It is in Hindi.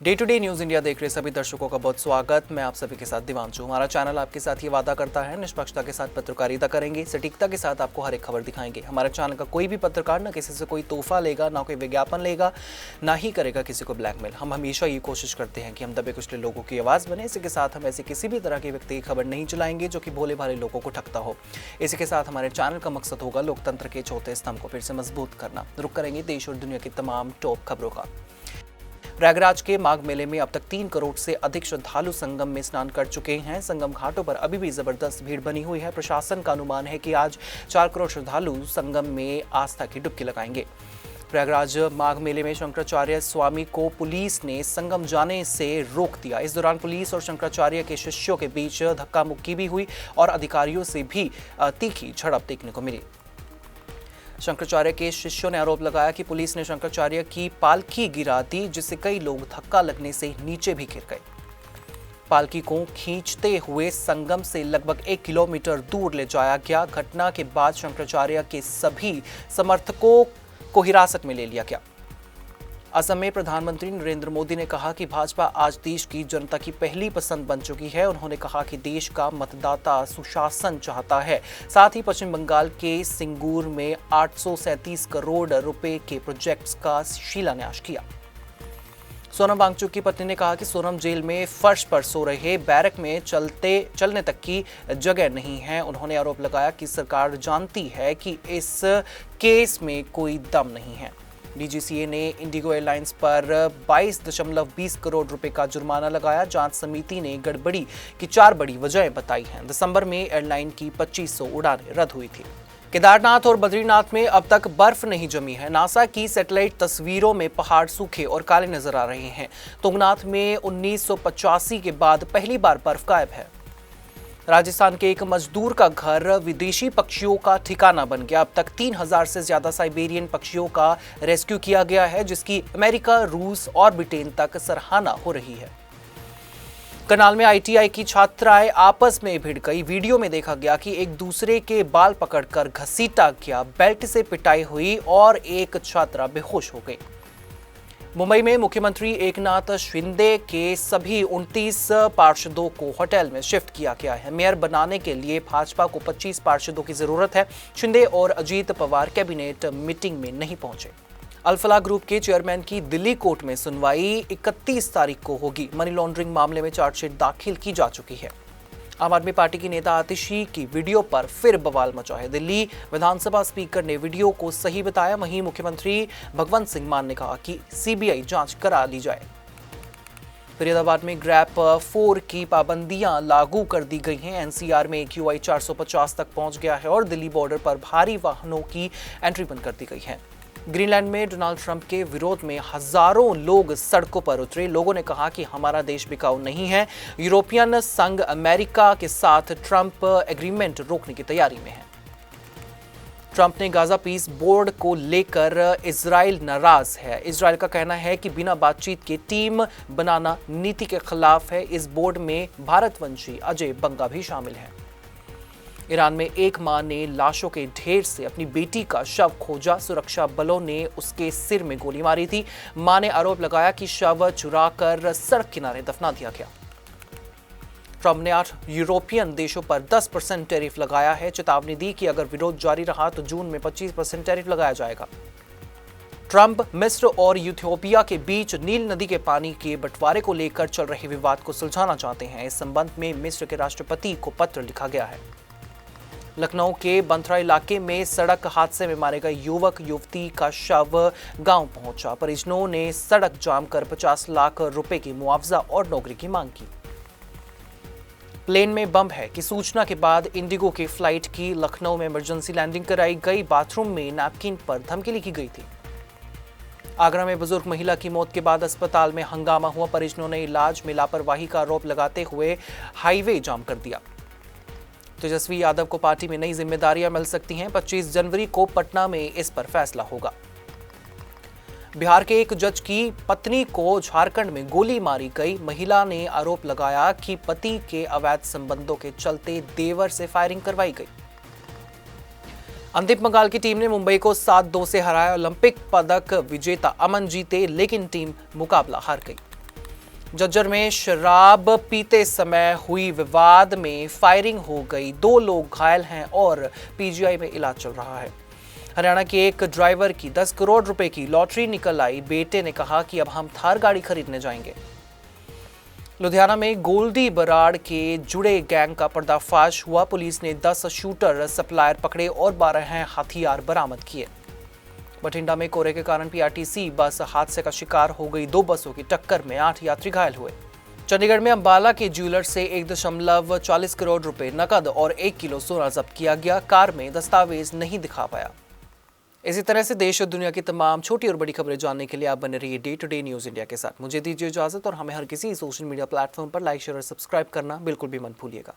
Day to day news India देख रहे सभी दर्शकों का बहुत स्वागत। मैं आप सभी के साथ दिवांशु। हमारा चैनल आपके साथ ये वादा करता है, निष्पक्षता के साथ पत्रकारिता करेंगे, सटीकता के साथ आपको हर एक खबर दिखाएंगे। हमारे चैनल का कोई भी पत्रकार ना किसी से कोई तोहफा लेगा, ना कोई विज्ञापन लेगा, ना ही करेगा किसी को ब्लैकमेल। हम हमेशा ये कोशिश करते हैं कि हम दबे कुचले लोगों की आवाज़ बने। इसी के साथ हम ऐसे किसी भी तरह के व्यक्ति की खबर नहीं चलाएंगे जो कि भोले भाले लोगों को ठगता हो। इसी के साथ हमारे चैनल का मकसद होगा लोकतंत्र के चौथे स्तंभ को फिर से मजबूत करना। रुक करेंगे देश और दुनिया की तमाम टॉप खबरों का। प्रयागराज के माघ मेले में अब तक 3 करोड़ से अधिक श्रद्धालु संगम में स्नान कर चुके हैं। संगम घाटों पर अभी भी जबरदस्त भीड़ बनी हुई है। प्रशासन का अनुमान है कि आज 4 करोड़ श्रद्धालु संगम में आस्था की डुबकी लगाएंगे। प्रयागराज माघ मेले में शंकराचार्य स्वामी को पुलिस ने संगम जाने से रोक दिया। इस दौरान पुलिस और शंकराचार्य के शिष्यों के बीच धक्का मुक्की भी हुई और अधिकारियों से भी तीखी झड़प देखने को मिली। शंकराचार्य के शिष्यों ने आरोप लगाया कि पुलिस ने शंकराचार्य की पालकी गिरा दी, जिससे कई लोग धक्का लगने से नीचे भी गिर गए। पालकी को खींचते हुए संगम से लगभग 1 किलोमीटर दूर ले जाया गया। घटना के बाद शंकराचार्य के सभी समर्थकों को हिरासत में ले लिया गया। असम में प्रधानमंत्री नरेंद्र मोदी ने कहा कि भाजपा आज देश की जनता की पहली पसंद बन चुकी है। उन्होंने कहा कि देश का मतदाता सुशासन चाहता है। साथ ही पश्चिम बंगाल के सिंगूर में 837 करोड़ रुपए के प्रोजेक्ट्स का शिलान्यास किया। सोनम वांगचुक की पत्नी ने कहा कि सोनम जेल में फर्श पर सो रहे, बैरक में चलने तक की जगह नहीं है। उन्होंने आरोप लगाया कि सरकार जानती है कि इस केस में कोई दम नहीं है। डीजीसीए ने इंडिगो एयरलाइंस पर 22.20 करोड़ रुपए का जुर्माना लगाया। जांच समिति ने गड़बड़ी की 4 बड़ी वजहें बताई हैं। दिसंबर में एयरलाइन की 2500 उड़ानें रद्द हुई थी। केदारनाथ और बद्रीनाथ में अब तक बर्फ नहीं जमी है। नासा की सैटेलाइट तस्वीरों में पहाड़ सूखे और काले नजर आ रहे हैं। तुंगनाथ में 1985 के बाद पहली बार बर्फ गायब है। राजस्थान के एक मजदूर का घर विदेशी पक्षियों का ठिकाना बन गया। अब तक 3000 से ज्यादा साइबेरियन पक्षियों का रेस्क्यू किया गया है, जिसकी अमेरिका, रूस और ब्रिटेन तक सराहना हो रही है। करनाल में आईटीआई की छात्राएं आपस में भिड़ गई। वीडियो में देखा गया कि एक दूसरे के बाल पकड़कर घसीटा गया, बेल्ट से पिटाई हुई और एक छात्रा बेहोश हो गई। मुंबई में मुख्यमंत्री एकनाथ शिंदे के सभी 29 पार्षदों को होटल में शिफ्ट किया गया है। मेयर बनाने के लिए भाजपा को 25 पार्षदों की जरूरत है। शिंदे और अजीत पवार कैबिनेट मीटिंग में नहीं पहुंचे। अल्फला ग्रुप के चेयरमैन की दिल्ली कोर्ट में सुनवाई 31 तारीख को होगी। मनी लॉन्ड्रिंग मामले में चार्जशीट दाखिल की जा चुकी है। आम आदमी पार्टी की नेता आतिशी की वीडियो पर फिर बवाल मचा है। दिल्ली विधानसभा स्पीकर ने वीडियो को सही बताया। वहीं मुख्यमंत्री भगवंत सिंह मान ने कहा कि सीबीआई जांच करा ली जाए। फरीदाबाद में ग्रैप 4 की पाबंदियां लागू कर दी गई हैं। एनसीआर में AQI 450 तक पहुंच गया है और दिल्ली बॉर्डर पर भारी वाहनों की एंट्री बंद कर दी गई है। ग्रीनलैंड में डोनाल्ड ट्रंप के विरोध में हजारों लोग सड़कों पर उतरे। लोगों ने कहा कि हमारा देश बिकाऊ नहीं है। यूरोपियन संघ अमेरिका के साथ ट्रंप एग्रीमेंट रोकने की तैयारी में है। ट्रंप ने गाजा पीस बोर्ड को लेकर इजराइल नाराज है। इजराइल का कहना है कि बिना बातचीत के टीम बनाना नीति के खिलाफ है। इस बोर्ड में भारतवंशी अजय बंगा भी शामिल है। ईरान में एक मां ने लाशों के ढेर से अपनी बेटी का शव खोजा। सुरक्षा बलों ने उसके सिर में गोली मारी थी। मां ने आरोप लगाया कि शव चुराकर सड़क किनारे दफना दिया गया। ट्रंप ने 8 यूरोपियन देशों पर 10% टैरिफ लगाया है। चेतावनी दी कि अगर विरोध जारी रहा तो जून में 25% टैरिफ लगाया जाएगा। ट्रंप मिस्र और यूथियोपिया के बीच नील नदी के पानी के बंटवारे को लेकर चल रहे विवाद को सुलझाना चाहते हैं। इस संबंध में मिस्र के राष्ट्रपति को पत्र लिखा गया है। लखनऊ के बंथरा इलाके में सड़क हादसे में मारे गए युवक युवती का शव गांव पहुंचा। परिजनों ने सड़क जाम कर 50 लाख रुपए की मुआवजा और नौकरी की मांग की। प्लेन में बम है की सूचना के बाद इंडिगो की फ्लाइट की लखनऊ में इमरजेंसी लैंडिंग कराई गई। बाथरूम में नैपकिन पर धमकी लिखी गई थी। आगरा में बुजुर्ग महिला की मौत के बाद अस्पताल में हंगामा हुआ। परिजनों ने इलाज में लापरवाही का आरोप लगाते हुए हाईवे जाम कर दिया। तेजस्वी यादव को पार्टी में नई जिम्मेदारियां मिल सकती हैं। 25 जनवरी को पटना में इस पर फैसला होगा। बिहार के एक जज की पत्नी को झारखंड में गोली मारी गई। महिला ने आरोप लगाया कि पति के अवैध संबंधों के चलते देवर से फायरिंग करवाई गई। अंतिम बंगाल की टीम ने मुंबई को 7-2 से हराया। ओलंपिक पदक विजेता अमन जीते, लेकिन टीम मुकाबला हार गई। झज्जर में शराब पीते समय हुई विवाद में फायरिंग हो गई, 2 लोग घायल हैं और पीजीआई में इलाज चल रहा है। हरियाणा के एक ड्राइवर की 10 करोड़ रुपए की लॉटरी निकल आई। बेटे ने कहा कि अब हम थार गाड़ी खरीदने जाएंगे। लुधियाना में गोल्डी बराड़ के जुड़े गैंग का पर्दाफाश हुआ। पुलिस ने 10 शूटर सप्लायर पकड़े और 12 हथियार बरामद किए। बठिंडा में कोहरे के कारण पीआरटीसी बस हादसे का शिकार हो गई। 2 बसों की टक्कर में 8 यात्री घायल हुए। चंडीगढ़ में अंबाला के ज्वेलर से 1.40 करोड़ रुपए नकद और 1 किलो सोना जब्त किया गया। कार में दस्तावेज नहीं दिखा पाया। इसी तरह से देश और दुनिया की तमाम छोटी और बड़ी खबरें जानने के लिए आप बने रहिए day to day news India के साथ। मुझे दीजिए इजाजत और हमें हर किसी सोशल मीडिया प्लेटफॉर्म पर लाइक, शेयर और सब्सक्राइब करना बिल्कुल भी मत भूलिएगा।